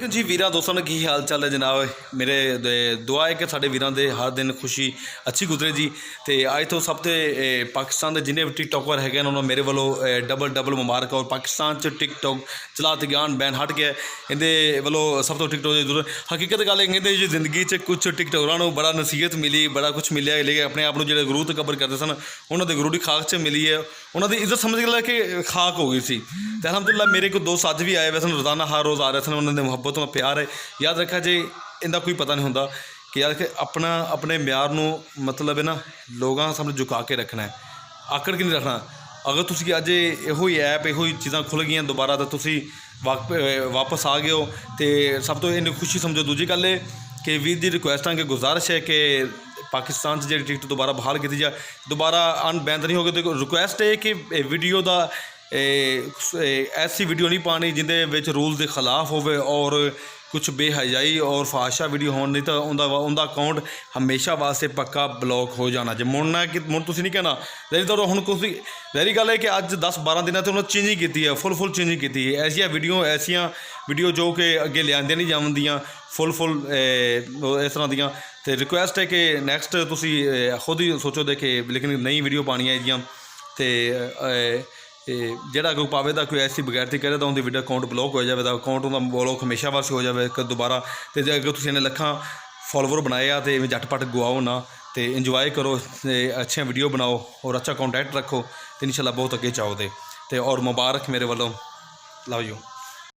जी वीर दोस्तों ने की हाल चाल है जनाब मेरे दुआ है कि साढ़े वीरों के हर दिन खुशी अच्छी गुजरे जी। तो अज तो सब तो पाकिस्तान के जिन्हें भी टिकटॉकर है उन्होंने मेरे वालों डबल मुबारक। और पाकिस्तान टिकटॉक चला तो ज्ञान बैन हट गया इन्हें वालों सब तो टिकटॉक की जरूरत हकीकत गल कहते जी जिंदगी कुछ टिकटॉकरों को बड़ा नसीहत मिली बड़ा कुछ मिले लेकिन अपने आप जो गुरू तो कबर करते सन उन्होंने गुरू की खाक च मिली है उन्होंने इज्जत समझ गया कि खाक हो गई सी। तो अलहमदुल्ला मेरे को दोस्त अज भी आए वैसे रोज़ाना हर रोज़ आ रहे थे उन्होंने मुहब्बत में प्यार है। याद रखा जे इनका कोई पता नहीं होंगे कि यार अपना अपने म्यार नू मतलब है ना लोगों सामने झुका के रखना है आकड़ के नहीं रखना। अगर तुम अज यो ऐप यो चीज़ा खुल गई दोबारा तो तुम वापस आ गए हो तो सब तो इन्नी खुशी समझो। दूजी गल है कि वीर की रिक्वेस्ट है कि गुजारिश है कि पाकिस्तान से जी टिकट दोबारा बहाल की जाए दोबारा अनबैन नहीं होगी। तो रिक्वेस्ट है कि वीडियो का ऐसी वीडियो नहीं पानी जिंदे रूल के खिलाफ हो और कुछ बेहयाई और फाशा वीडियो हो नहीं तो उनका अकाउंट हमेशा वास्ते पक्का ब्लॉक हो जाना। जो मुड़ना कि मुड़ तुम नहीं कहना रही तो हूँ कुछ रही गल है कि अज 10-12 दिन तो उन्होंने चेंजिंग की है फुल चेंजिंग की है ऐसिया वीडियो जो कि अगे लिया नहीं जादियाँ फुल इस तरह दियाँ। तो रिक्वेस्ट है कि नैक्सट तुम खुद ही सोचो दे कि लेकिन नई वीडियो पानी है तो जोड़ा कोई पावे कोई ऐसी बगैरती करे तो उनकी वीडियो अकाउंट ब्लॉक हो जाए अकाउंट उनका ब्लॉक हमेशा वास्ते हो जाए दोबारा। तो अगर तुम इन्हें लखा फॉलोवर बनाए तो झटपट गवाओ ना तो इंजॉय करो अच्छी वीडियो बनाओ और अच्छा कॉन्टैक्ट रखो तो इंशाल्लाह बहुत अगे जाओ। और मुबारक मेरे वालों लव यू।